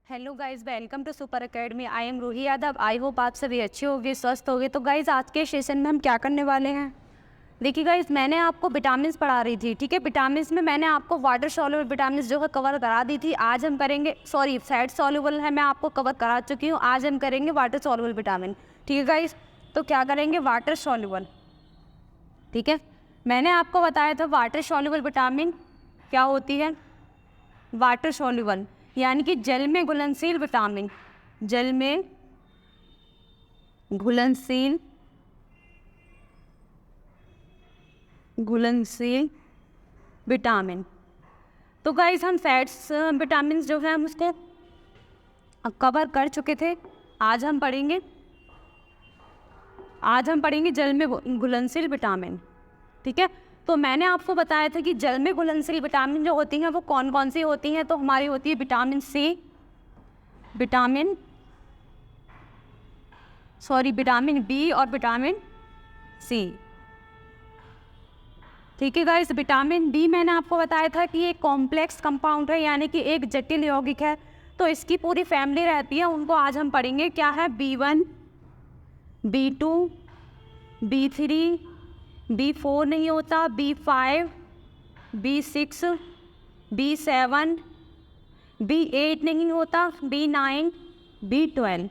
Hello guys, welcome to super academy. I am Ruhi Yadav. I hope आप सभी अच्छे होंगे, स्वस्थ होंगे। तो गाइस, आज के सेशन में हम क्या करने वाले हैं, देखिए गाइस, मैंने आपको विटामिन्स पढ़ा रही थी, ठीक है। विटामिन्स में मैंने आपको वाटर सॉल्युबल विटामिन्स जो है कवर करा दी थी। आज हम करेंगे, सॉरी, फैट सॉल्युबल है, मैं आपको कवर करा चुकी हूँ। आज हम करेंगे वाटर सॉल्युबल विटामिन, ठीक है गाइस। तो क्या करेंगे, वाटर सॉल्युबल, ठीक है। मैंने आपको बताया था वाटर सॉल्युबल विटामिन क्या होती है। वाटर सॉल्युबल यानी कि जल में घुलनशील विटामिन, जल में घुलनशील विटामिन। तो गाइस, हम फैट्स विटामिन जो है हम उसको कवर कर चुके थे। आज हम पढ़ेंगे जल में घुलनशील विटामिन, ठीक है। तो मैंने आपको बताया था कि जल में घुलनशील विटामिन जो होती हैं वो कौन कौन सी होती हैं। तो हमारी होती है विटामिन बी और विटामिन सी, ठीक है गाइस। विटामिन बी मैंने आपको बताया था कि एक कॉम्प्लेक्स कंपाउंड है, यानी कि एक जटिल यौगिक है। तो इसकी पूरी फैमिली रहती है, उनको आज हम पढ़ेंगे। क्या है, B1, B2, B3, B4 नहीं होता, B5, B6, B7, B8 नहीं होता, B9, B12,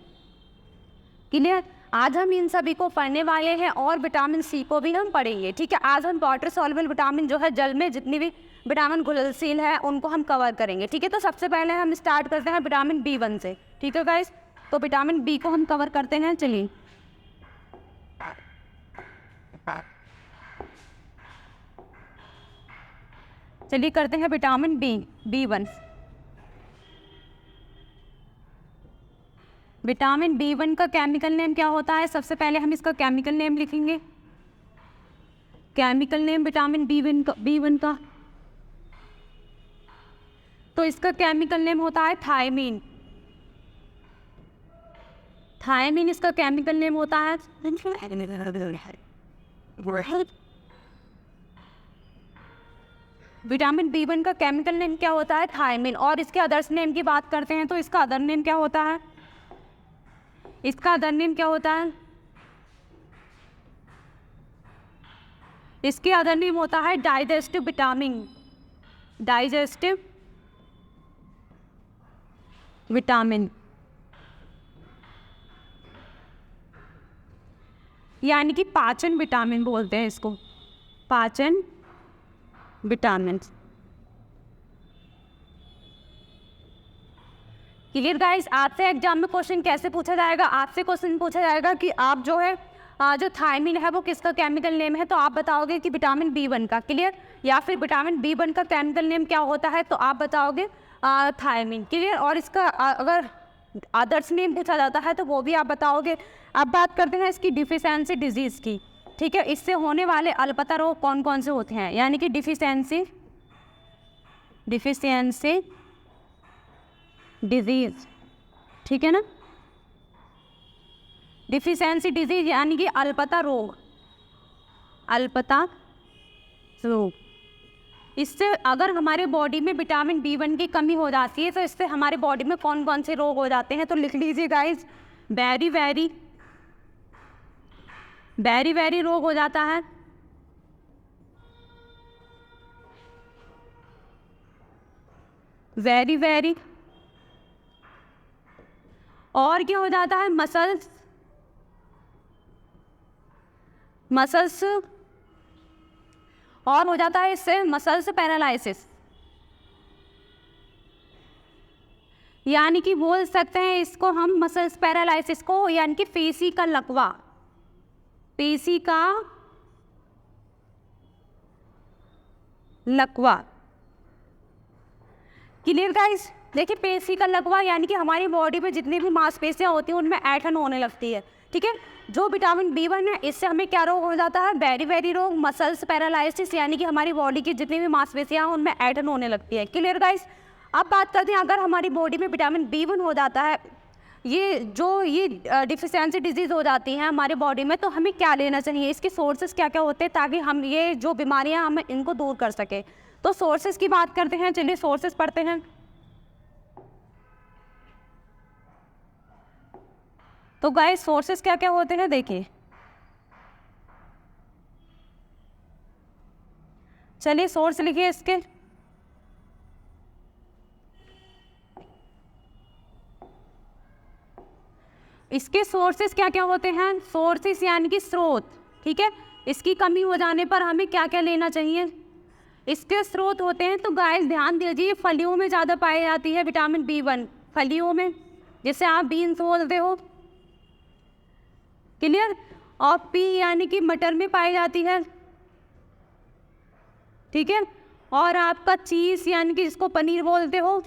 क्लियर। आज हम इन सभी को पढ़ने वाले हैं और विटामिन सी को भी हम पढ़ेंगे, ठीक है। आज हम वाटर सॉल्युबल विटामिन जो है जल में जितनी भी विटामिन घुलनशील है उनको हम कवर करेंगे, ठीक है। तो सबसे पहले हम स्टार्ट करते हैं विटामिन B1 से, ठीक है गाइस। तो विटामिन बी को हम कवर करते हैं। चलिए करते हैं विटामिन B1। विटामिन B1 का केमिकल नेम क्या होता है, सबसे पहले हम इसका केमिकल नेम लिखेंगे। केमिकल नेम विटामिन B1 का, तो इसका केमिकल नेम होता है थायमीन। थायमीन इसका केमिकल नेम होता है। विटामिन B1 का केमिकल नेम क्या होता है, थायमीन। और इसके अदर्स नेम की बात करते हैं तो इसका अदर नेम क्या होता है, इसके अदर नेम होता है डाइजेस्टिव विटामिन, यानी कि पाचन विटामिन बोलते हैं इसको, पाचन विटामिन। Clear guys. आपसे एग्जाम में क्वेश्चन कैसे पूछा जाएगा, आपसे क्वेश्चन पूछा जाएगा कि आप जो है जो थायमीन है वो किसका केमिकल नेम है, तो आप बताओगे कि विटामिन B1 का, क्लियर। या फिर विटामिन B1 का केमिकल नेम क्या होता है, तो आप बताओगे थायमीन, क्लियर। और इसका अगर अदर्स नेम पूछा जाता है तो वो भी आप बताओगे। अब बात करते हैं इसकी डिफिशियंसी डिजीज़ की, ठीक है। इससे होने वाले अल्पता रोग कौन कौन से होते हैं, यानी कि डिफिशियंसी डिजीज़, ठीक है ना। डिफिशियंसी डिजीज यानी कि अल्पता रोग, इससे अगर हमारे बॉडी में विटामिन B1 की कमी हो जाती है तो इससे हमारे बॉडी में कौन कौन से रोग हो जाते हैं, तो लिख लीजिए गाइस। बेरी रोग हो जाता है, वेरी। और क्या हो जाता है, मसल्स, और हो जाता है इससे मसल्स पैरालाइसिस, यानी कि बोल सकते हैं इसको हम मसल्स पैरालाइसिस को, यानी कि पेशी का लकवा, क्लियर गाइस। देखिए, पेशी का लकवा यानी कि हमारी बॉडी में जितनी भी मांसपेशियां होती हैं उनमें ऐंठन होने लगती है, ठीक है। जो विटामिन B1 है इससे हमें क्या रोग हो जाता है, बेरी रोग, मसल्स पैरालाइसिस, यानी कि हमारी बॉडी की जितनी भी मांसपेशियां हैं उनमें ऐंठन होने लगती है, क्लियर गाइस। अब बात करते हैं, अगर हमारी बॉडी में विटामिन B1 हो जाता है, ये डिफिशियंसी डिजीज़ हो जाती हैं हमारी बॉडी में, तो हमें क्या लेना चाहिए, इसके सोर्सेज क्या क्या होते हैं ताकि हम ये जो बीमारियां हम इनको दूर कर सकें। तो सोर्सेज की बात करते हैं, चलिए सोर्सेज पढ़ते हैं। तो गाइस सोर्सेस क्या क्या होते हैं देखिए, चलिए सोर्स लिखिए इसके। इसके सोर्सेस क्या क्या होते हैं, सोर्सेस यानी कि स्रोत, ठीक है। इसकी कमी हो जाने पर हमें क्या क्या लेना चाहिए, इसके स्रोत होते हैं। तो गाइस ध्यान दीजिए, फलियों में ज़्यादा पाई जाती है विटामिन B1, फलियों में, जिसे आप बीन्स बोलते हो, क्लियर। और P यानी कि मटर में पाई जाती है, ठीक है। और आपका चीज़ यानी कि जिसको पनीर बोलते हो,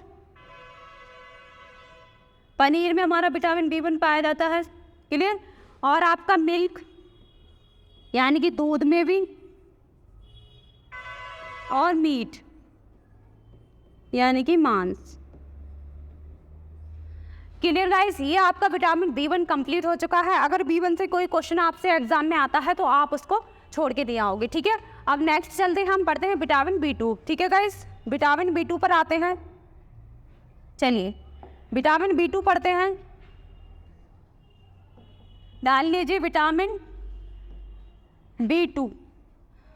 पनीर में हमारा विटामिन B1 पाया जाता है, क्लियर। और आपका मिल्क यानी कि दूध में भी, और मीट यानी कि मांस, क्लियर गाइस। ये आपका विटामिन B1 कंप्लीट हो चुका है। अगर B1 से कोई क्वेश्चन आपसे एग्जाम में आता है तो आप उसको छोड़ के दिए आओगे, ठीक है। अब नेक्स्ट चलते हैं, हम पढ़ते हैं विटामिन B2, ठीक है गाइस। विटामिन B2 पर आते हैं, चलिए विटामिन B2 पढ़ते हैं। डाल लीजिए विटामिन B2।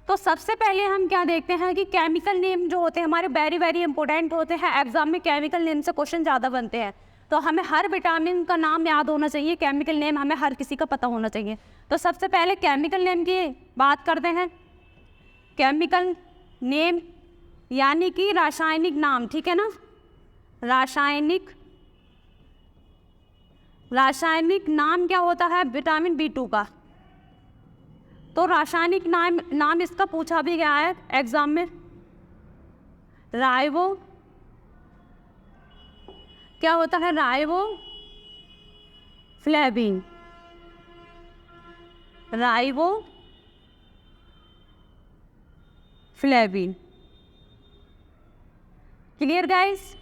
तो सबसे पहले हम क्या देखते हैं कि केमिकल नेम जो होते हैं हमारे वेरी वेरी इंपॉर्टेंट होते हैं, एग्जाम में केमिकल नेम से क्वेश्चन ज़्यादा बनते हैं। तो हमें हर विटामिन का नाम याद होना चाहिए, केमिकल नेम हमें हर किसी का पता होना चाहिए। तो सबसे पहले केमिकल नेम की बात करते हैं। केमिकल नेम यानी कि रासायनिक नाम, ठीक है ना, रासायनिक नाम क्या होता है विटामिन B2 का। तो रासायनिक नाम इसका पूछा भी गया है एग्जाम में। राइबो, क्या होता है, ribo flavin, ribo flavin, clear guys.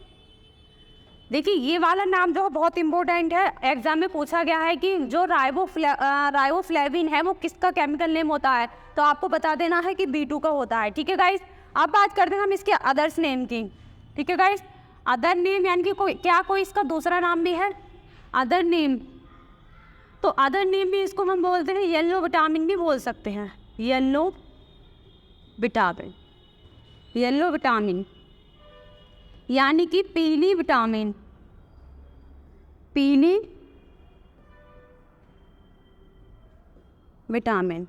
देखिए ये वाला नाम जो बहुत इंपॉर्टेंट है, एग्जाम में पूछा गया है कि जो राइबोफ्लेविन है वो किसका केमिकल नेम होता है, तो आपको बता देना है कि B2 का होता है, ठीक है गाइस। अब बात करते हैं हम इसके अदर्स नेम की, ठीक है गाइस। अदर नेम यानी कि कोई इसका दूसरा नाम भी है, अदर नेम। तो अदर नेम भी इसको हम बोलते हैं येलो विटामिन भी बोल सकते हैं, येलो विटामिन यानी कि पीली विटामिन, पीली विटामिन,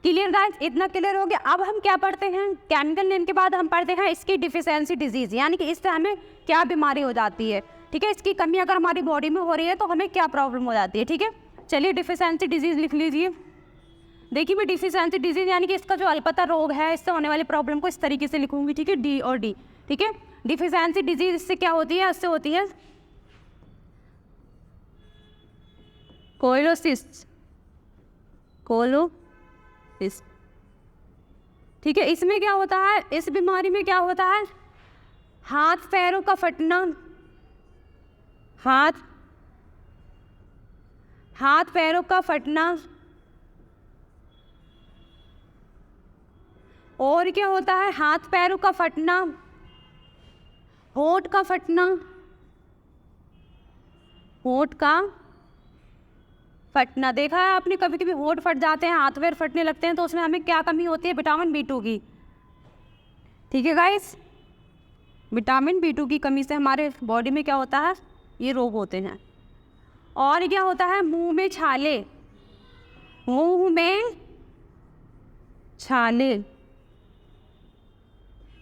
क्लियर गाइस। इतना क्लियर हो गया। अब हम क्या पढ़ते हैं, केमिकल नेम के बाद हम पढ़ते हैं इसकी डिफिशियंसी डिजीज, यानी कि इससे हमें क्या बीमारी हो जाती है, ठीक है। इसकी कमी अगर हमारी बॉडी में हो रही है तो हमें क्या प्रॉब्लम हो जाती है, ठीक है। चलिए डिफिशियंसी डिजीज लिख लीजिए। देखिए मैं डिफिशियंसी डिजीज यानी कि इसका जो अल्पता रोग है, इससे होने वाली प्रॉब्लम को इस तरीके से लिखूंगी, ठीक है, D और D, ठीक है। डिफिशियंसी डिजीज इससे क्या होती है, इससे होती है कोलोसिस्ट, ठीक है। इसमें क्या होता है, इस बीमारी में क्या होता है, हाथ पैरों का फटना, हाथ पैरों का फटना, और क्या होता है, हाथ पैरों का फटना, होंठ का फटना, देखा है आपने कभी कभी होंठ फट जाते हैं, हाथ पैर फटने लगते हैं, तो उसमें हमें क्या कमी होती है, विटामिन B2 की, ठीक है गाइस। विटामिन B2 की कमी से हमारे बॉडी में क्या होता है, ये रोग होते हैं। और क्या होता है, मुंह में छाले,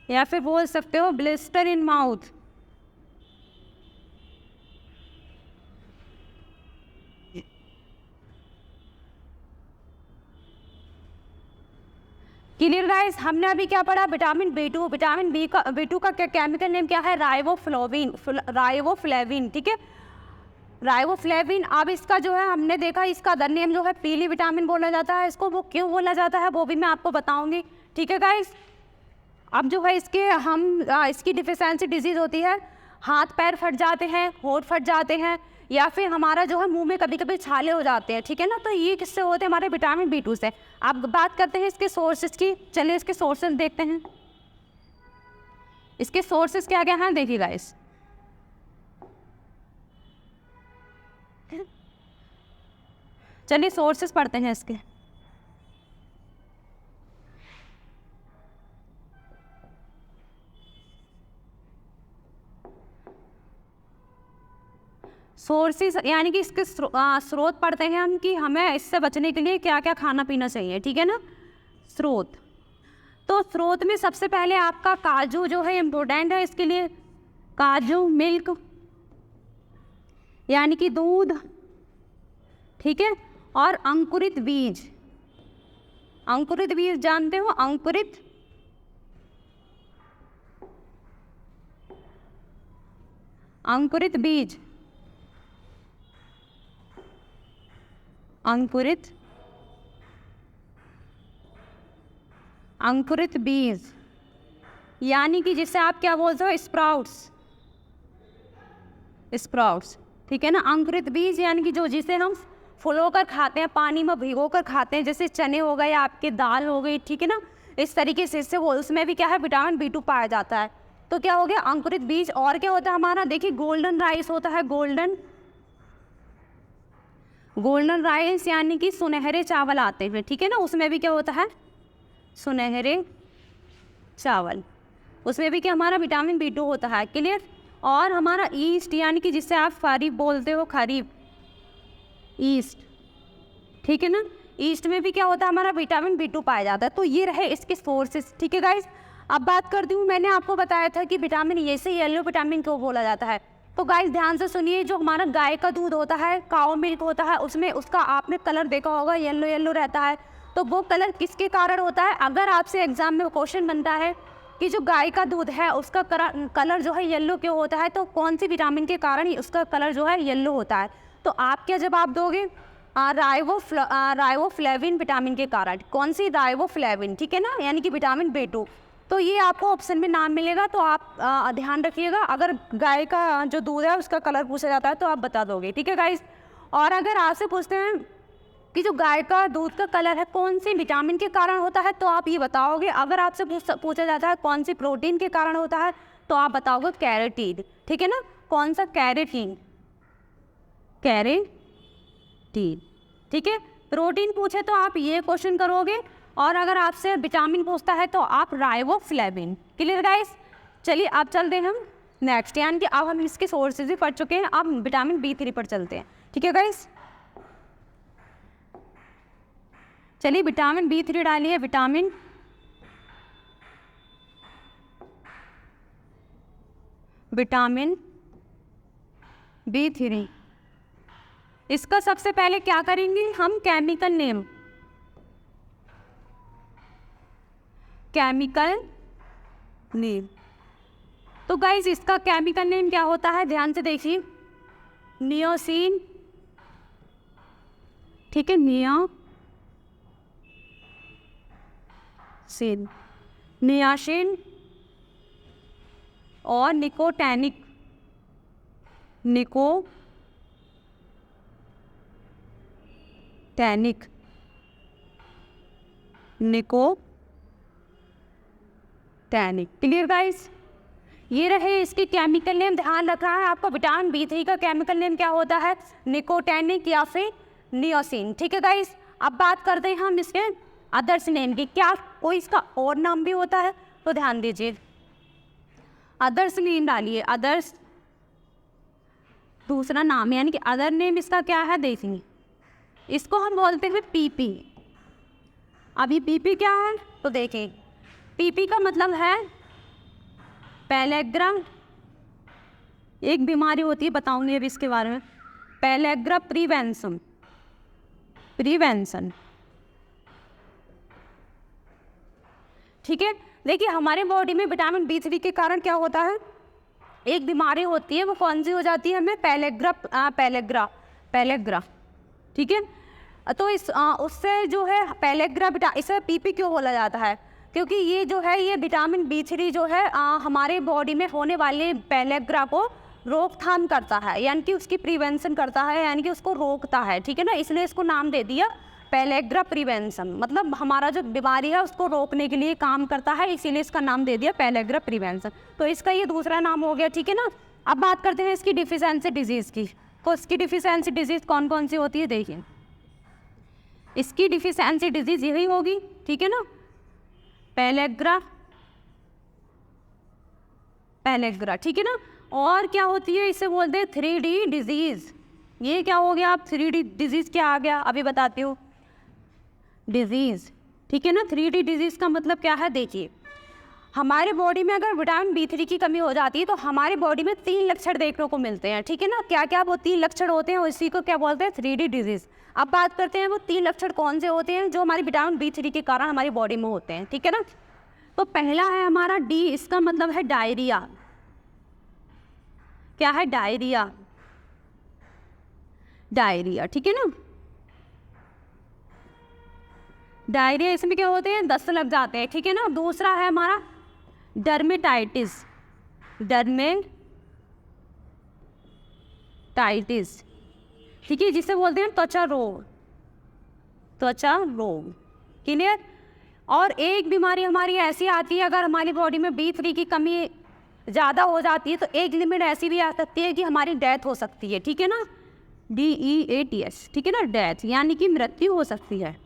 या फिर बोल सकते हो blister in mouth, clear guys. हमने अभी क्या पढ़ा, विटामिन B2, विटामिन B2 का केमिकल नेम क्या है, राइबोफ्लेविन, ठीक है, राइबोफ्लेविन। अब इसका जो है हमने देखा, इसका अदर नेम जो है पीली विटामिन बोला जाता है इसको, वो क्यों बोला जाता है वो भी मैं आपको बताऊंगी, ठीक है गाइस। अब जो है इसकी डिफिशियंसी डिजीज होती है, हाथ पैर फट जाते हैं, होंठ फट जाते हैं, या फिर हमारा जो है मुंह में कभी कभी छाले हो जाते हैं, ठीक है ना। तो ये किससे होते हैं, हमारे विटामिन B2 से। अब बात करते हैं इसके सोर्सेज की, चलिए इसके सोर्सेज देखते हैं। इसके सोर्सेज क्या क्या हैं देखिए गाइस। चलिए सोर्सेस पढ़ते हैं इसके। सोर्सेस यानी कि इसके स्रोत पढ़ते हैं हम कि हमें इससे बचने के लिए क्या क्या खाना पीना चाहिए, ठीक है ना। स्रोत, तो स्रोत में सबसे पहले आपका काजू जो है इम्पोर्टेंट है इसके लिए। काजू, मिल्क यानी कि दूध, ठीक है। और अंकुरित बीज, अंकुरित बीज जानते हो, अंकुरित अंकुरित बीज, अंकुरित अंकुरित बीज यानी कि जिसे आप क्या बोलते हो, स्प्राउट्स, स्प्राउट्स, ठीक है ना। अंकुरित बीज यानी कि जो जिसे हम फुलोकर खाते हैं, पानी में भिगोकर खाते हैं, जैसे चने हो गए, आपके दाल हो गई, ठीक है ना। इस तरीके से इससे वो उसमें भी क्या है, विटामिन B2 पाया जाता है। तो क्या हो गया, अंकुरित बीज। और क्या होता है हमारा, देखिए गोल्डन राइस होता है, गोल्डन राइस यानी कि सुनहरे चावल आते हैं, ठीक है ना। उसमें भी क्या होता है, सुनहरे चावल, उसमें भी क्या हमारा विटामिन B2 होता है, क्लियर। और हमारा ईस्ट यानी कि जिसे आप खरीफ बोलते हो, खरीफ, ईस्ट, ठीक है ना। ईस्ट में भी क्या होता है, हमारा विटामिन B2 पाया जाता है। तो ये रहे इसके सोर्सेस, ठीक है गाइस। अब बात करती हूँ, मैंने आपको बताया था कि विटामिन ए से येलो विटामिन क्यों बोला जाता है। तो गाइस ध्यान से सुनिए, जो हमारा गाय का दूध होता है, काऊ मिल्क होता है, उसमें उसका आपने कलर देखा होगा, येलो येलो रहता है। तो वो कलर किसके कारण होता है, अगर आपसे एग्जाम में क्वेश्चन बनता है कि जो गाय का दूध है उसका कलर जो है येलो क्यों होता है, तो कौन सी विटामिन के कारण ही उसका कलर जो है येलो होता है, तो आप क्या जवाब दोगे, राइबोफ्लेविन विटामिन के कारण। कौन सी, राइबोफ्लेविन, ठीक है ना, यानी कि विटामिन B2। तो ये आपको ऑप्शन में नाम मिलेगा, तो आप ध्यान रखिएगा। अगर गाय का जो दूध है उसका कलर पूछा जाता है तो आप बता दोगे, ठीक है गाइस। और अगर आपसे पूछते हैं कि जो गाय का दूध का कलर है कौन सी विटामिन के कारण होता है, तो आप ये बताओगे। अगर आपसे पूछा जाता है कौन सी प्रोटीन के कारण होता है, तो आप बताओगे कैरोटीन, ठीक है ना। कौन सा, कैरोटीन, कैरोटीन, ठीक है। प्रोटीन पूछे तो आप ये क्वेश्चन करोगे, और अगर आपसे विटामिन पूछता है तो आप राइबोफ्लेविन, क्लियर गाइस। चलिए अब चलते हैं हम नेक्स्ट, यानी कि अब हम इसके सोर्सेज भी पढ़ चुके हैं, अब विटामिन B3 पर चलते हैं, ठीक है गाइस। चलिए विटामिन B3 डालिए, विटामिन B3। इसका सबसे पहले क्या करेंगे हम, केमिकल नेम, केमिकल नेम। तो गाइस इसका केमिकल नेम क्या होता है, ध्यान से देखिए, नियोसिन, ठीक है, नियोसिन, नियासिन और निकोटैनिक, निकोटैनिक, क्लियर गाइस। ये रहे इसके केमिकल नेम, ध्यान रखना है आपको। विटामिन B3 का केमिकल नेम क्या होता है, निकोटैनिक या फिर नियोसिन, ठीक है गाइस। अब बात करते हैं हम इसके अदर्स नेम की, क्या कोई इसका और नाम भी होता है, तो ध्यान दीजिए, अदर्स नेम डालिए, अदर्स दूसरा नाम, यानी कि अदर नेम इसका क्या है, देखिए इसको हम बोलते हैं PP। अभी PP क्या है, तो देखें, PP का मतलब है पेलेग्रा, एक बीमारी होती है, बताऊंगी अभी इसके बारे में, पेलेग्रा प्रिवेंशन, ठीक है। देखिए हमारे बॉडी में विटामिन B3 के कारण क्या होता है, एक बीमारी होती है, वो कौन सी हो जाती है हमें, पेलेग्रा, ठीक है। तो उससे जो है पेलेग्रा, इसे PP क्यों बोला जाता है, क्योंकि ये जो है ये विटामिन B3 जो है हमारे बॉडी में होने वाले पेलेग्रा को रोकथाम करता है, यानी कि उसकी प्रिवेंशन करता है, यानी कि उसको रोकता है, ठीक है ना। इसलिए इसको नाम दे दिया पेलेग्रा प्रिवेंशन, मतलब हमारा जो बीमारी है उसको रोकने के लिए काम करता है, इसीलिए इसका नाम दे दिया पेलेग्रा प्रिवेंशन। तो इसका ये दूसरा नाम हो गया, ठीक है ना। अब बात करते हैं इसकी डिफिशियंसी डिजीज़ की। तो इसकी डिफिशियंसी डिजीज़ कौन कौन सी होती है, देखिए इसकी डिफिशियंसी डिजीज यही होगी, ठीक है ना, पेलेग्रा, ठीक है ना। और क्या होती है, इसे बोलते हैं 3D डिजीज। ये क्या हो गया, आप 3D डिजीज क्या आ गया अभी बताती हूँ, डिजीज, ठीक है ना। 3D डिजीज का मतलब क्या है, देखिए हमारे बॉडी में अगर विटामिन B3 की कमी हो जाती है तो हमारी बॉडी में 3 लक्षण देखने को मिलते हैं, ठीक है ना। क्या क्या वो 3 लक्षण होते हैं, उसी को क्या बोलते हैं, 3D डिजीज। अब बात करते हैं वो 3 लक्षण कौन से होते हैं जो हमारी विटामिन B3 के कारण हमारी बॉडी में होते हैं, ठीक है ना। तो पहला है हमारा D, इसका मतलब है डायरिया। क्या है, डायरिया, ठीक है ना। डायरिया, इसमें क्या होते हैं, दस्त लग जाते हैं, ठीक है ना। दूसरा है हमारा डर्मेटाइटिस, ठीक है, जिसे बोलते हैं त्वचा रोग, क्लियर। और एक बीमारी हमारी ऐसी आती है, अगर हमारी बॉडी में B3 की कमी ज़्यादा हो जाती है तो एक लिमिट ऐसी भी आ सकती है कि हमारी डेथ हो सकती है, ठीक है ना, DEATS, ठीक है ना, डेथ यानी कि मृत्यु हो सकती है,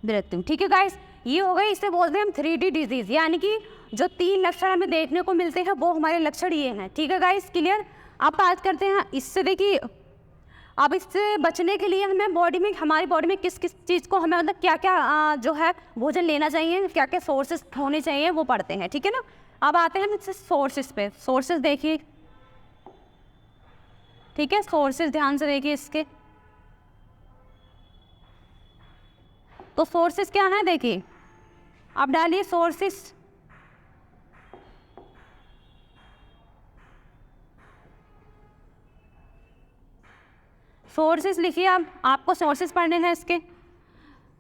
मृत्यु, ठीक है गाइस। ये हो गई, इसे बोलते हैं हम 3D डिजीज, यानी कि जो 3 लक्षण हमें देखने को मिलते हैं वो हमारे लक्षण ये हैं, ठीक है गाइस, क्लियर। अब बात करते हैं इससे, देखिए अब इससे बचने के लिए हमें हमारी बॉडी में किस किस चीज़ को हमें मतलब क्या क्या जो है भोजन लेना चाहिए, क्या क्या सोर्सेस होने चाहिए वो पढ़ते हैं, ठीक है ना। अब आते हैं इससे सोर्सेस पे, सोर्सेस देखिए, ठीक है, सोर्सेस ध्यान से देखिए इसके। तो सोर्सेस क्या है, देखिए आप डालिए सोर्सेस, लिखिए। अब आपको सोर्सेस पढ़ने हैं इसके।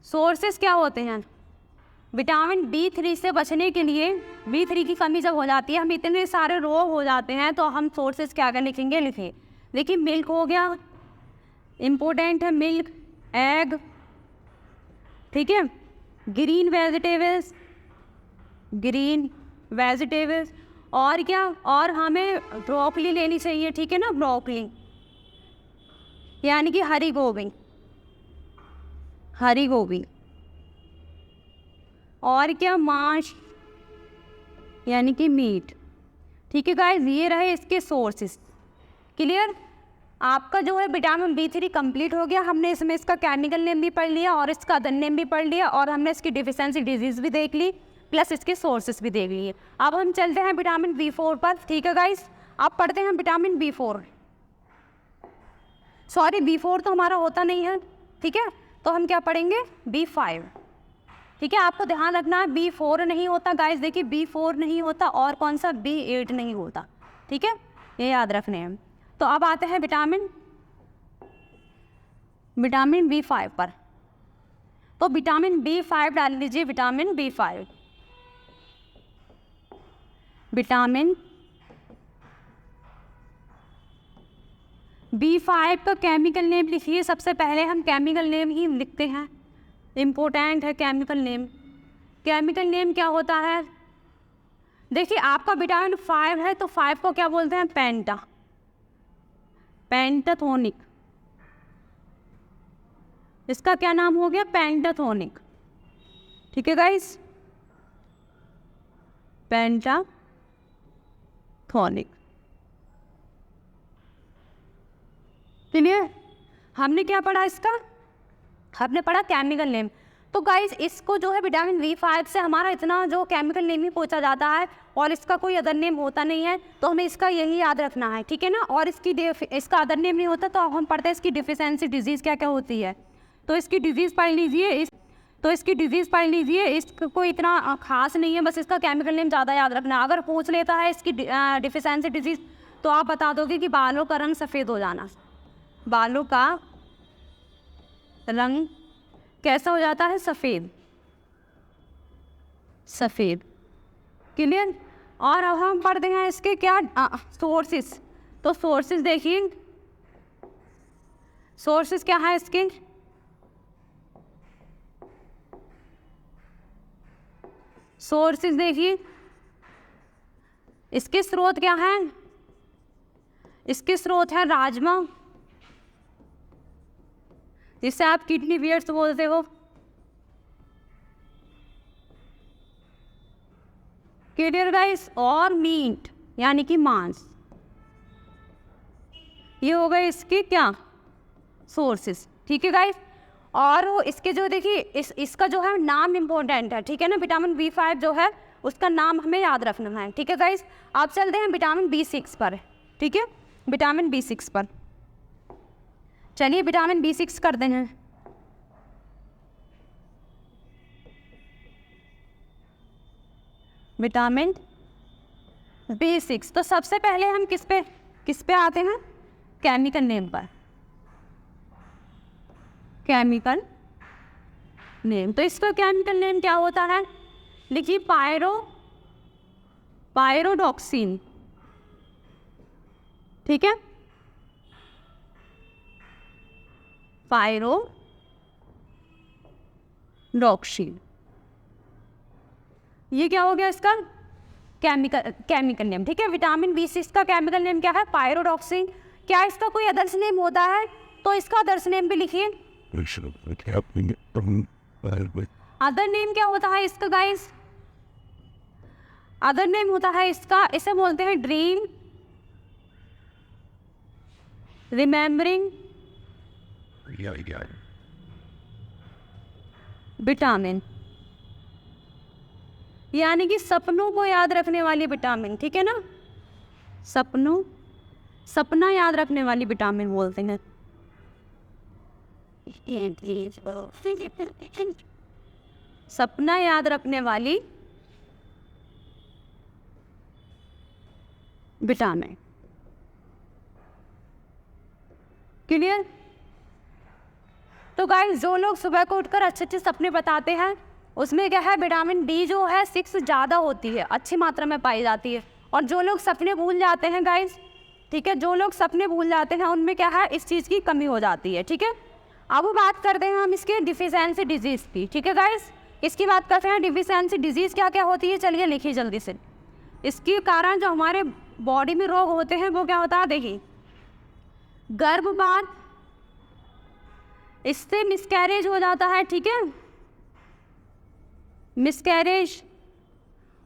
सोर्सेस क्या होते हैं, विटामिन B3 से बचने के लिए, B3 की कमी जब हो जाती है, हम इतने सारे रोग हो जाते हैं तो हम सोर्सेस क्या कर लिखेंगे, लिखिए। देखिए मिल्क हो गया, इम्पोर्टेंट है मिल्क, एग, ठीक है, ग्रीन वेजिटेबल्स, और क्या, और हमें ब्रोकली लेनी चाहिए, ठीक है ना, ब्रोकली यानी कि हरी गोभी, और क्या, मांस यानी कि मीट, ठीक है गाइस। ये रहे इसके सोर्सेस, क्लियर। आपका जो है विटामिन B3 कंप्लीट हो गया। हमने इसमें इसका केमिकल नेम भी पढ़ लिया और इसका अदर नेम भी पढ़ लिया, और हमने इसकी डिफिशियंसी डिजीज भी देख ली, प्लस इसके सोर्सेस भी देख लिए। अब हम चलते हैं विटामिन B4 पर, ठीक है गाइस। अब पढ़ते हैं विटामिन B4, सॉरी B4 तो हमारा होता नहीं है, ठीक है, तो हम क्या पढ़ेंगे, B5, ठीक है। आपको ध्यान रखना है B4 नहीं होता गाइस, देखिए B4 नहीं होता, और कौन सा, B8 नहीं होता, ठीक है, ये याद रखने हैं। तो अब आते हैं विटामिन B5 पर। तो विटामिन B5 डाल लीजिए, विटामिन B5 का केमिकल नेम लिखिए। सबसे पहले हम केमिकल नेम ही लिखते हैं, इम्पोर्टेंट है केमिकल नेम। केमिकल नेम क्या होता है, देखिए आपका विटामिन 5 है तो 5 को क्या बोलते हैं, पेंटाथोनिक, इसका क्या नाम हो गया, पेंटाथोनिक, ठीक है गाइस, पेंटाथोनिक, क्लियर। हमने क्या पढ़ा इसका, हमने पढ़ा केमिकल नेम। तो गाइस इसको जो है विटामिन B5 से हमारा इतना जो केमिकल नेम ही पूछा जाता है और इसका कोई अदर नेम होता नहीं है, तो हमें इसका यही याद रखना है, ठीक है ना। और इसका अदर नेम नहीं होता तो हम पढ़ते हैं इसकी डिफिशियंसी डिजीज़ क्या क्या होती है। तो इसकी डिजीज़ पढ़ लीजिए, इसको इतना खास नहीं है, बस इसका केमिकल नेम ज़्यादा याद रखना। अगर पूछ लेता है इसकी डिफिशियंसी डिजीज़ तो आप बता दोगे कि बालों का रंग सफ़ेद हो जाना, बालों का रंग कैसा हो जाता है, सफ़ेद, क्लियर। और अब हम पढ़ते हैं इसके क्या, सोर्सेस। तो सोर्सेस देखिए, सोर्सेस क्या है इसके, सोर्सेस देखिए, इसके स्रोत क्या हैं, इसके स्रोत है राजमा, जिससे आप किडनी बियर्स बोलते हो। Clear guys? और मीट यानी कि मांस, ये हो गए इसके क्या सोर्सेस। ठीक है गाइस, और वो इसके जो देखिए इसका जो है नाम इम्पोर्टेंट है, ठीक है ना। विटामिन B5 जो है उसका नाम हमें याद रखना है, ठीक है गाइस। आप चलते हैं विटामिन B6 पर, ठीक है, विटामिन B6 पर। चलिए विटामिन B6 करते हैं। विटामिन B6, तो सबसे पहले हम किस पे आते हैं? केमिकल नेम पर। केमिकल नेम, तो इसका केमिकल नेम क्या होता है? लिखिए पायरोडॉक्सिन, ठीक है, पायरोडॉक्सिन। ये क्या हो गया इसका केमिकल नेम, ठीक है। विटामिन B6 का केमिकल नेम क्या है? पायरोडॉक्सिन। क्या इसका कोई अदर्स नेम होता है? तो इसका अदर्स नेम भी लिखिए। अदर नेम क्या होता है इसका गाइस? अदर नेम होता है इसका, इसे बोलते हैं ड्रीम रिमेम्बरिंग विटामिन, यानी कि सपनों को याद रखने वाली विटामिन, ठीक है ना। सपना याद रखने वाली विटामिन बोलते हैं। सपना याद रखने वाली विटामिन। क्लियर? तो गाइस, जो लोग सुबह को उठकर अच्छे अच्छे सपने बताते हैं उसमें क्या है, विटामिन D जो है 6 ज़्यादा होती है, अच्छी मात्रा में पाई जाती है। और जो लोग सपने भूल जाते हैं गाइस, ठीक है, जो लोग सपने भूल जाते हैं उनमें क्या है, इस चीज़ की कमी हो जाती है, ठीक है। अब बात करते हैं हम इसके डिफिशियंसी डिजीज़ की, ठीक है गाइस। इसकी बात करते हैं, डिफिशियंसी डिजीज़ क्या क्या होती है, चलिए लिखिए जल्दी से। इसके कारण जो हमारे बॉडी में रोग होते हैं वो क्या होता है, देखिए, गर्भपात, इससे मिसकैरेज हो जाता है, ठीक है, मिसकैरेज।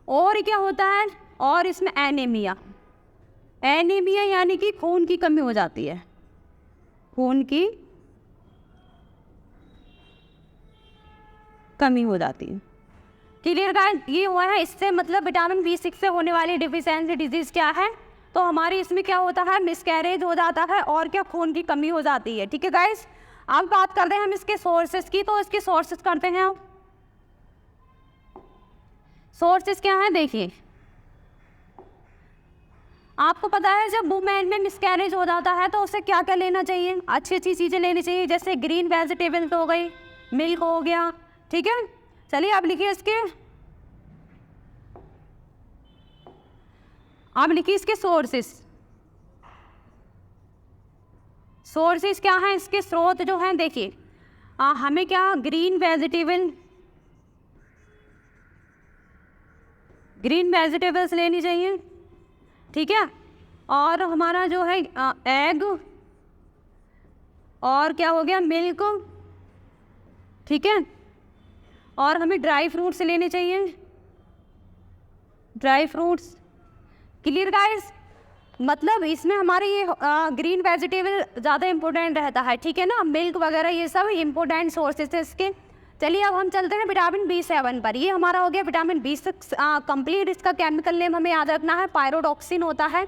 और क्या होता है, और इसमें एनीमिया यानी कि खून की कमी हो जाती है, खून की कमी हो जाती है। Clear guys? ये हुआ है इससे, मतलब विटामिन B6 से होने वाली डिफिशियंसी डिजीज़ क्या है, तो हमारी इसमें क्या होता है, मिसकैरेज हो जाता है और क्या, खून की कमी हो जाती है, ठीक है गाइस। अब बात करते हैं हम इसके सोर्सेज की, तो इसके सोर्सेज करते हैं हम। सोर्सेज क्या है, देखिए, आपको पता है जब वुमेन में मिसकैरेज हो जाता है तो उसे क्या क्या लेना चाहिए, अच्छी अच्छी चीज़ें लेनी चाहिए, जैसे ग्रीन वेजिटेबल्स हो गई, मिल्क हो गया, ठीक है। चलिए अब लिखिए इसके, अब लिखिए इसके सोर्सेस क्या हैं, इसके स्रोत जो हैं, देखिए, हमें क्या, ग्रीन वेजिटेबल्स लेनी चाहिए, ठीक है। और हमारा जो है एग, और क्या हो गया, मिल्क, ठीक है। और हमें ड्राई फ्रूट्स लेने चाहिए, ड्राई फ्रूट्स। Clear guys? मतलब इसमें हमारे ये ग्रीन वेजिटेबल ज़्यादा इम्पोर्टेंट रहता है, ठीक है ना। मिल्क वगैरह ये सब इम्पोर्टेंट सोर्सेस है इसके। चलिए अब हम चलते हैं विटामिन B7 पर। ये हमारा हो गया विटामिन B6 कंप्लीट। इसका केमिकल नेम हमें याद रखना है, पायरोडॉक्सिन होता है।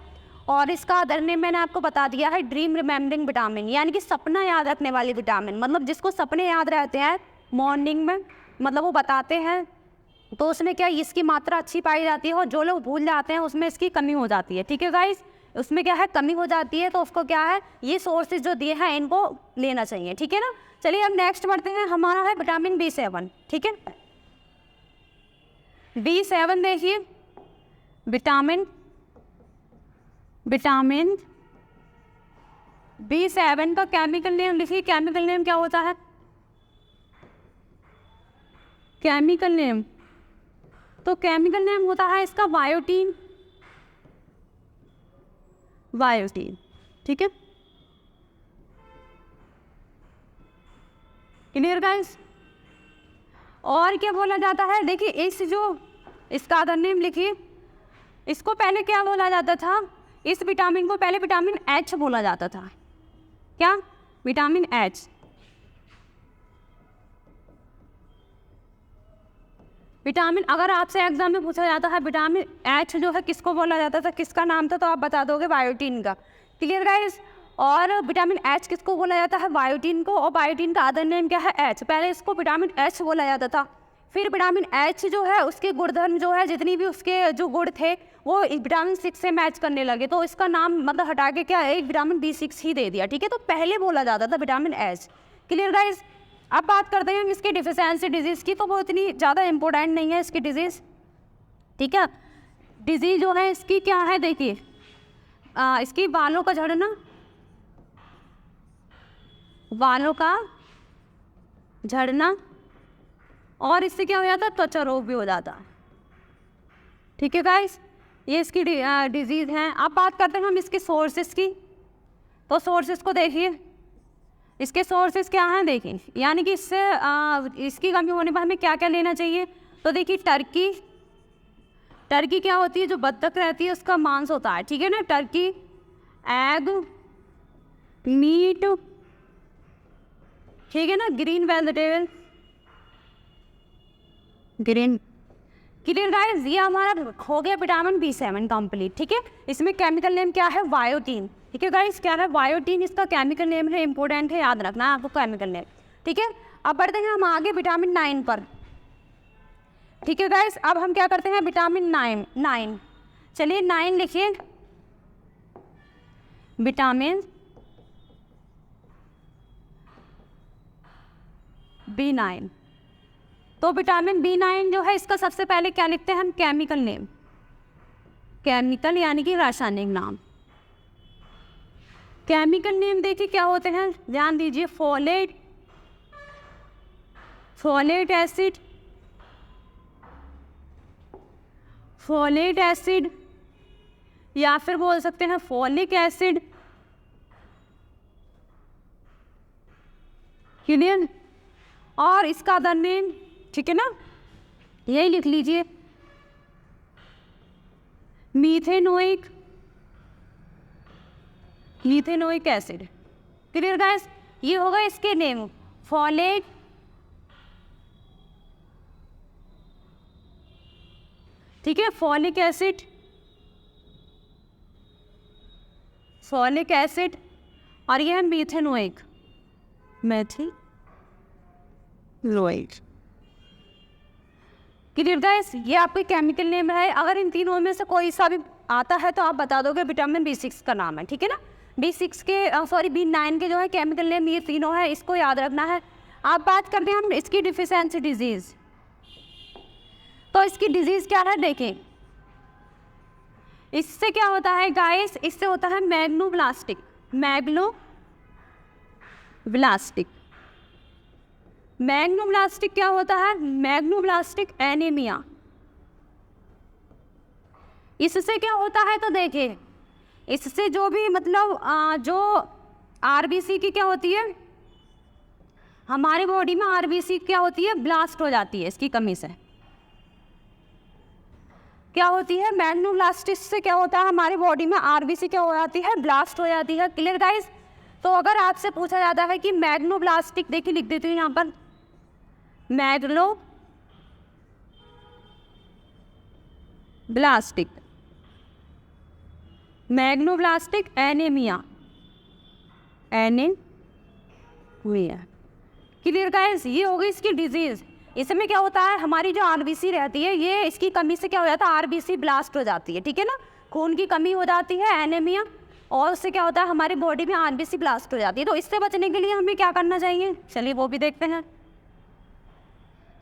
और इसका अदर नेम मैंने आपको बता दिया है, ड्रीम रिमेम्बरिंग विटामिन, यानी कि सपना याद रखने वाली विटामिन। मतलब जिसको सपने याद रहते हैं मॉर्निंग में, मतलब वो बताते हैं, तो उसमें क्या, इसकी मात्रा अच्छी पाई जाती है। और जो लोग भूल जाते हैं उसमें इसकी कमी हो जाती है, ठीक है गाइस। उसमें क्या है, कमी हो जाती है, तो उसको क्या है, ये सोर्सेज जो दिए हैं इनको लेना चाहिए, ठीक है ना। चलिए अब नेक्स्ट बढ़ते हैं, हमारा है विटामिन B7, ठीक है। B7 देखिए, विटामिन B7 का केमिकल नेम लिखिए। केमिकल नेम क्या होता है, केमिकल नेम, तो केमिकल नेम होता है इसका बायोटीन, ठीक है। Clear guys? और क्या बोला जाता है, देखिए इस जो इसका अदर नेम लिखिए, इसको पहले क्या बोला जाता था, इस विटामिन को पहले विटामिन एच बोला जाता था। क्या? Vitamin H. विटामिन, अगर आपसे एग्जाम में पूछा जाता है विटामिन एच जो है किसको बोला जाता था, किसका नाम था, तो आप बता दोगे बायोटीन का। Clear guys? और विटामिन एच किसको बोला जाता है, बायोटीन को, और बायोटीन का अदर नेम क्या है, एच। पहले इसको विटामिन एच बोला जाता था, फिर विटामिन एच जो है उसके गुणधर्म जो है, जितनी भी उसके जो गुण थे वो विटामिन 6 से मैच करने लगे, तो इसका नाम मतलब हटा के क्या है, विटामिन B6 ही दे दिया। ठीक है, तो पहले बोला जाता था विटामिन एच। Clear guys? अब बात करते हैं इसकी डिफिशियंसी डिजीज़ की, तो वो इतनी ज़्यादा इंपॉर्टेंट नहीं है इसकी डिजीज़। ठीक है, डिजीज़ जो है इसकी क्या है, देखिए इसकी बालों का झड़ना, बालों का झड़ना, और इससे क्या हो जाता है, त्वचा रोग भी हो जाता है। ठीक है गाइस, ये इसकी डिजीज़ हैं। अब बात करते हैं हम इसके सोर्सेस की, तो सोर्सेस को देखिए, इसके सोर्सेस क्या हैं देखिए, यानी कि इससे इसकी कमी होने पर हमें क्या क्या लेना चाहिए। तो देखिए टर्की, टर्की क्या होती है, जो बत्तख रहती है उसका मांस होता है। ठीक है ना, टर्की, एग, मीट, ठीक है ना, green vegetable, green. Clear guys? ये हमारा हो गया विटामिन B7 कंप्लीट। ठीक है, इसमें केमिकल नेम क्या है, बायोटीन। ठीक है गाइस, क्या है, बायोटीन इसका केमिकल नेम है, इंपॉर्टेंट है, याद रखना है आपको केमिकल नेम। ठीक है, अब बढ़ते हैं हम आगे विटामिन 9 पर। ठीक है गाइस, अब हम क्या करते हैं, विटामिन 9, चलिए 9 लिखिए, विटामिन B9। तो विटामिन B9 जो है इसका सबसे पहले क्या लिखते हैं हम, केमिकल नेम, केमिकल यानी कि रासायनिक नाम। केमिकल नेम देखिए क्या होते हैं, ध्यान दीजिए, folate, folate acid, folate acid, या फिर बोल सकते हैं फोलिक एसिड। क्लियर? और इसका अदर नेम, ठीक है ना, यही लिख लीजिए, methanoic, methanoic acid. Clear guys? ये होगा इसके नेम, फोलेट, ठीक है, फोलिक एसिड, फोलिक एसिड, और ये है मीथेनोइक, मेथिलोइड। Clear guys? ये आपके केमिकल नेम है। अगर इन तीनों में से कोई सा भी आता है तो आप बता दोगे विटामिन B6 का नाम है। ठीक है ना, B6 के सॉरी B9 के जो है केमिकल नेम ये तीनों है, इसको याद रखना है। आप बात करते हैं हम इसकी डिफिशियंसी डिजीज़, तो इसकी डिजीज़ क्या है देखें, इससे क्या होता है गाइस, इससे होता है मैग्नोब्लास्टिक, मैग्नोब्लास्टिक, मैग्नोब्लास्टिक क्या होता है, मैग्नोब्लास्टिक एनीमिया। इससे क्या होता है तो देखिए, इससे जो भी मतलब जो आरबीसी की क्या होती है, हमारे बॉडी में आरबीसी क्या होती है, ब्लास्ट हो जाती है, इसकी कमी से क्या होती है, मैग्नोब्लास्टिस से क्या होता है, हमारी बॉडी में आरबीसी क्या हो जाती है, ब्लास्ट हो जाती है। Clear guys? तो अगर आपसे पूछा जाता है कि मैग्नोब्लास्टिक, देखिए लिख देती हूँ यहाँ पर, मैग्नोब्लास्टिक, मैग्नोब्लास्टिक एनीमिया, एनीमिया। Clear guys? ये हो गई इसकी डिजीज़। इसमें क्या होता है, हमारी जो आरबीसी रहती है ये इसकी कमी से क्या हो जाता है, आरबीसी ब्लास्ट हो जाती है। ठीक है ना, खून की कमी हो जाती है, एनीमिया, और उससे क्या होता है, हमारी बॉडी में आरबीसी ब्लास्ट हो जाती है। तो इससे बचने के लिए हमें क्या करना चाहिए, चलिए वो भी देखते हैं।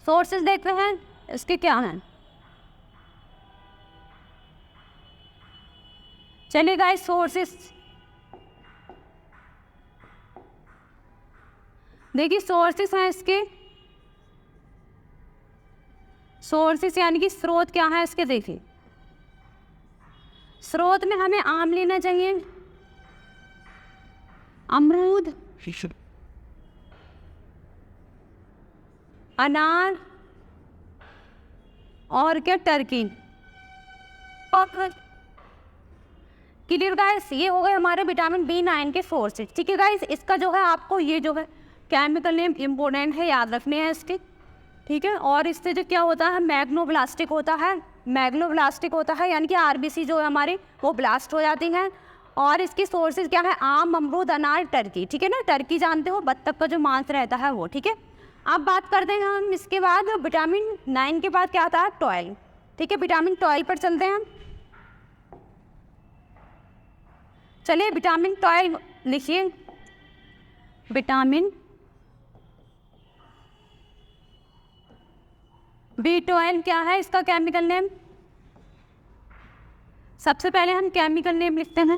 सोर्सेज देखते हैं इसके क्या हैं। चलिए गाइस, सोर्सेज देखिए, सोर्सेस हैं इसके, सोर्सेस यानी कि स्रोत क्या है इसके। देखिए स्रोत में हमें आम लेना चाहिए, अमरूद, अनार और क्या टर्की। क्लियर गाइस, ये हो गए हमारे विटामिन B9 के सोर्सेज। ठीक है गाइस, इसका जो है आपको ये जो है केमिकल नेम इम्पोर्टेंट है, याद रखने हैं इसके। ठीक है, और इससे जो क्या होता है मैग्नोब्लास्टिक होता है, मैग्नोब्लास्टिक होता है यानी कि RBC जो है हमारी वो ब्लास्ट हो जाती हैं। और इसकी सोर्सेज क्या है, आम, अमरूद, अनार, टर्की। ठीक है ना, टर्की जानते हो, बत्तख का जो मांस रहता है वो। ठीक है, अब बात करते हैं हम इसके बाद विटामिन 9 के बाद क्या आता है, 12। ठीक है, विटामिन 12 पर चलते हैं हम। चलिए विटामिन 12 लिखिए। विटामिन B12 क्या है इसका केमिकल नेम? सबसे पहले हम केमिकल नेम लिखते हैं।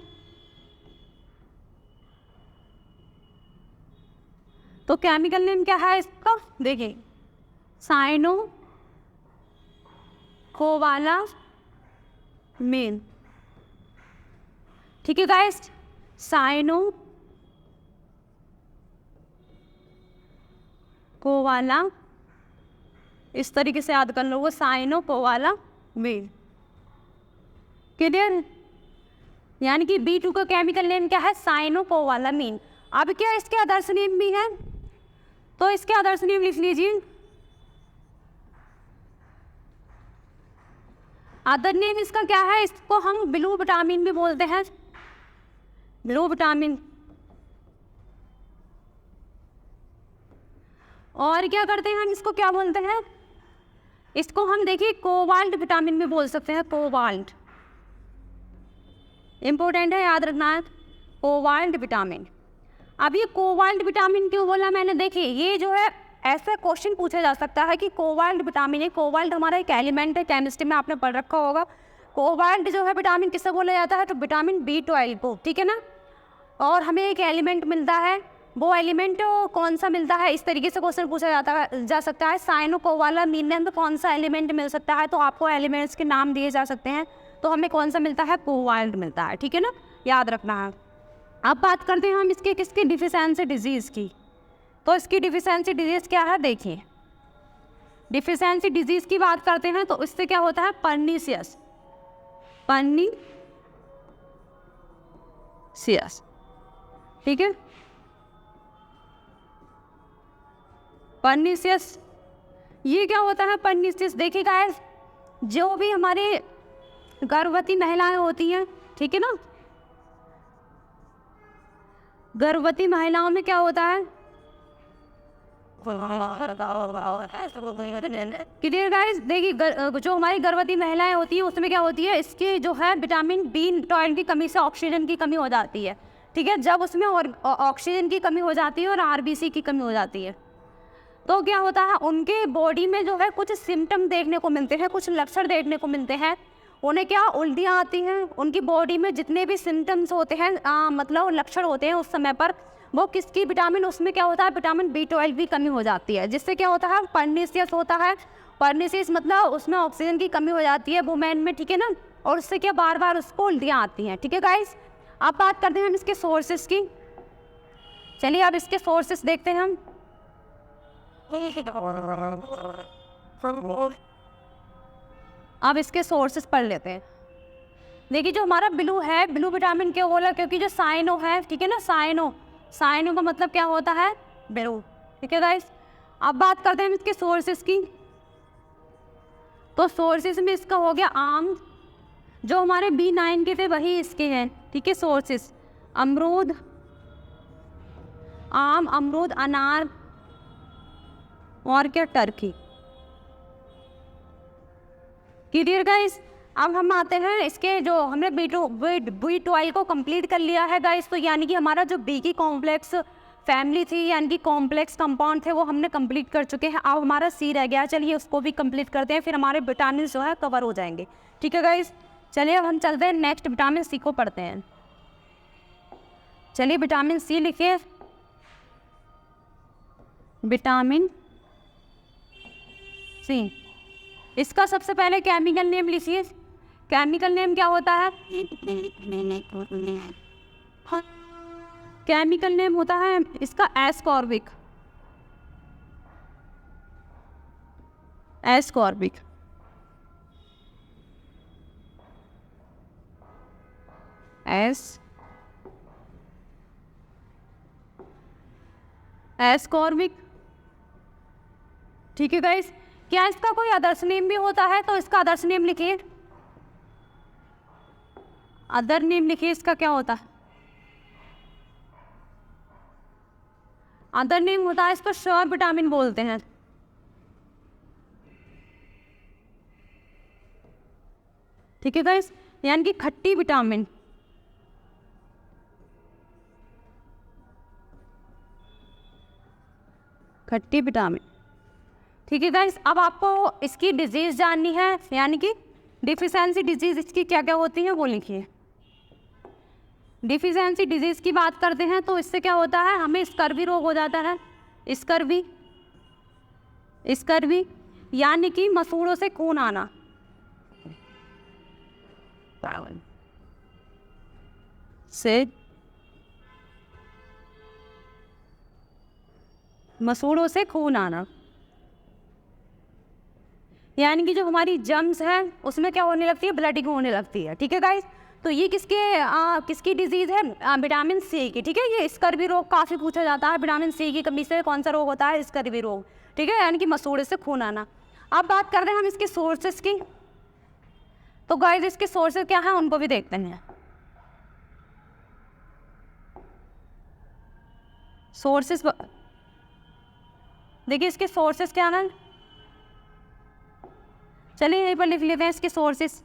तो केमिकल नेम क्या है इसका, देखिए साइनो कोबालामीन। ठीक है गाइस, साइनो कोवाला, इस तरीके से याद कर लो, वो साइनो कोवालामीन। क्लियर, यानी कि B2 का केमिकल नेम क्या है, साइनो कोवालामीन। अब क्या इसके अदर्स नेम भी हैं, तो इसके अदर्स नेम लिख लीजिए। अदर नेम इसका क्या है, इसको हम ब्लू विटामिन भी बोलते हैं, ब्लू विटामिन। और क्या करते हैं हम, इसको क्या बोलते हैं, इसको हम देखिए कोबाल्ट विटामिन भी बोल सकते हैं, कोबाल्ट। इंपॉर्टेंट है, याद रखना है, कोबाल्ट विटामिन। अब ये कोबाल्ट विटामिन क्यों बोला मैंने, देखिए ये जो है ऐसा क्वेश्चन पूछा जा सकता है कि कोबाल्ट विटामिन है। कोबाल्ट हमारा एक एलिमेंट है, केमिस्ट्री में आपने पढ़ रखा होगा। कोबाल्ट जो है विटामिन किससे बोला जाता है, तो विटामिन B12 को। ठीक है ना, और हमें एक एलिमेंट मिलता है, वो एलिमेंट कौन सा मिलता है, इस तरीके से क्वेश्चन पूछा जा सकता है। साइनो कोबालामीन में हमें कौन सा एलिमेंट मिल सकता है, तो आपको एलिमेंट्स के नाम दिए जा सकते हैं। तो हमें कौन सा मिलता है, कोबाल्ट मिलता है। ठीक है ना, याद रखना है। अब बात करते हैं हम इसके किसकी, डिफिशियंसी डिजीज़ की। तो इसकी डिफिशियंसी डिजीज़ क्या है, देखिए डिफिशियंसी डिजीज़ की बात करते हैं तो इससे क्या होता है, पर्नीशियस, पर्नीशियस। ठीक है, पर्नीशियस, ये क्या होता है पर्नीशियस, देखिए गाइस जो भी हमारे गर्भवती महिलाएं होती हैं, ठीक है ना, गर्भवती महिलाओं में क्या होता है, क्लियर गाइस, देखिए जो हमारी गर्भवती महिलाएं होती है उसमें क्या होती है, इसकी जो है विटामिन B12 की कमी से ऑक्सीजन की कमी हो जाती है। ठीक है, जब उसमें और ऑक्सीजन की कमी हो जाती है और RBC की कमी हो जाती है, तो क्या होता है उनके बॉडी में जो है कुछ सिम्टम देखने को मिलते हैं, कुछ लक्षण देखने को मिलते हैं। उन्हें क्या उल्टियाँ आती हैं, उनकी बॉडी में जितने भी सिम्टम्स होते हैं मतलब लक्षण होते हैं उस समय पर, वो किसकी विटामिन, उसमें क्या होता है विटामिन B12 की कमी हो जाती है, जिससे क्या होता है पर्नीशियस होता है। पर्नीशियस मतलब उसमें ऑक्सीजन की कमी हो जाती है वुमेन में। ठीक है ना, और उससे क्या बार बार उसको उल्टियाँ आती हैं। ठीक है गाइस, अब बात करते हैं हम इसके सोर्सेस की। चलिए अब इसके सोर्सेस देखते हैं हम। अब इसके सोर्सेस पढ़ लेते हैं। देखिए जो हमारा ब्लू है, ब्लू विटामिन क्यों बोला, क्योंकि जो साइनो है, ठीक है ना, साइनो, साइनो का मतलब क्या होता है, ब्लू। ठीक है गाइस, अब बात करते हैं इसके सोर्सेस की। तो सोर्सेस में इसका हो गया आम, जो हमारे B9 के थे वही इसके हैं। ठीक है, सोर्सेस अमरूद, आम, अमरूद, अनार और क्या, टर्की। क्लियर गाइस, अब हम आते हैं इसके, जो हमने B12 को कंप्लीट कर लिया है गाइस, तो यानी कि हमारा जो B की कॉम्प्लेक्स फैमिली थी यानी कि कॉम्प्लेक्स कंपाउंड थे वो हमने कंप्लीट कर चुके हैं। अब हमारा C रह गया, चलिए उसको भी कंप्लीट करते हैं, फिर हमारे विटामिन जो है कवर हो जाएंगे। ठीक है गाइस, चलिए अब हम चलते हैं नेक्स्ट विटामिन C को पढ़ते हैं। चलिए विटामिन C लिखिए, विटामिन C। इसका सबसे पहले केमिकल नेम लिखिए, केमिकल नेम क्या होता है, केमिकल नेम होता है इसका एस्कॉर्बिक, एस्कॉर्बिक, एस्कॉर्बिक। ठीक है गाइस, क्या इसका कोई अदर्स नेम भी होता है? तो इसका अदर्स नेम लिखिए, अदर नेम लिखिए, इसका क्या होता है? अदर नेम होता है, इसको श्योर विटामिन बोलते हैं। ठीक है गाइस, यानी कि खट्टी विटामिन। खट्टी विटामिन। ठीक है गाइस, अब आपको इसकी डिजीज़ जाननी है, यानी कि डिफिशियंसी डिजीज़ इसकी क्या क्या होती है वो लिखिए। डिफिशियंसी डिजीज़ की बात करते हैं तो इससे क्या होता है, हमें स्कर्वी रोग हो जाता है। स्कर्वी, स्कर्वी यानी कि मसूड़ों से खून आना। से मसूड़ों से खून आना, यानी कि जो हमारी जम्स है उसमें क्या होने लगती है, ब्लडिंग होने लगती है। ठीक है गाइस, तो ये किसकी डिजीज़ है, विटामिन सी की। ठीक है, ये स्कर्वी रोग काफ़ी पूछा जाता है, विटामिन सी की कमी से कौन सा रोग होता है, स्कर्वी रोग। ठीक है, यानी कि मसूड़े से खून आना। अब बात कर रहे हैं हम इसके सोर्सेस की, तो गाइस इसके सोर्सेस क्या हैं उनको भी देखते हैं। सोर्सेस देखिए, इसके सोर्सेस क्या हैं, चलिए यहीं पर लिख लेते हैं इसके सोर्सेस,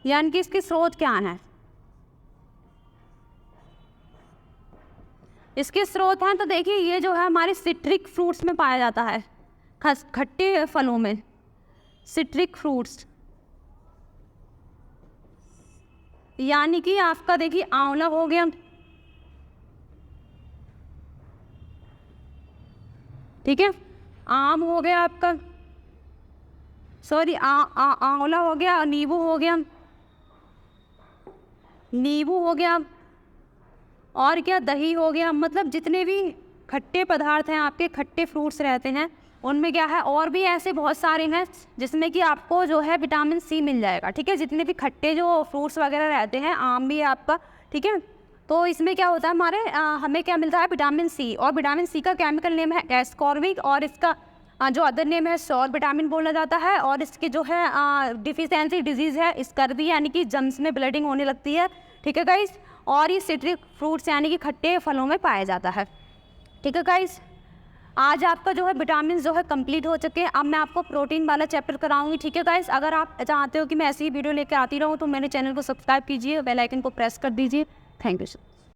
यानी कि इसके स्रोत क्या हैं। इसके स्रोत हैं तो देखिए, ये जो है हमारे सिट्रिक फ्रूट्स में पाया जाता है, खट्टे फलों में, सिट्रिक फ्रूट्स, यानी कि आपका देखिए आंवला हो गया, ठीक है, आम हो गया आपका, सॉरी आंवला हो गया, नींबू हो गया, नींबू हो गया, और क्या, दही हो गया। मतलब जितने भी खट्टे पदार्थ हैं आपके, खट्टे फ्रूट्स रहते हैं, उनमें क्या है, और भी ऐसे बहुत सारे हैं जिसमें कि आपको जो है विटामिन सी मिल जाएगा। ठीक है, जितने भी खट्टे जो फ्रूट्स वगैरह रहते हैं, आम भी है आपका। ठीक है, तो इसमें क्या होता है, हमें क्या मिलता है, विटामिन सी। और विटामिन सी का केमिकल नेम है एस्कॉर्बिक, और इसका जो अदर नेम है सौर विटामिन बोला जाता है। और इसके जो है डिफिशियंसी डिजीज़ है स्कर्वी, यानी कि जम्स में ब्लडिंग होने लगती है। ठीक है गाइस, और ये सिट्रिक फ्रूट्स यानी कि खट्टे फलों में पाया जाता है। ठीक है गाइस, आज आपका जो है विटामिन जो है कंप्लीट हो चुके हैं। अब मैं आपको प्रोटीन वाला चैप्टर कराऊंगी। ठीक है गाइस, अगर आप चाहते हो कि मैं ऐसी ही वीडियो लेकर आती रहूँ तो मेरे चैनल को सब्सक्राइब कीजिए, बेल आइकन को प्रेस कर दीजिए। Thank you sir.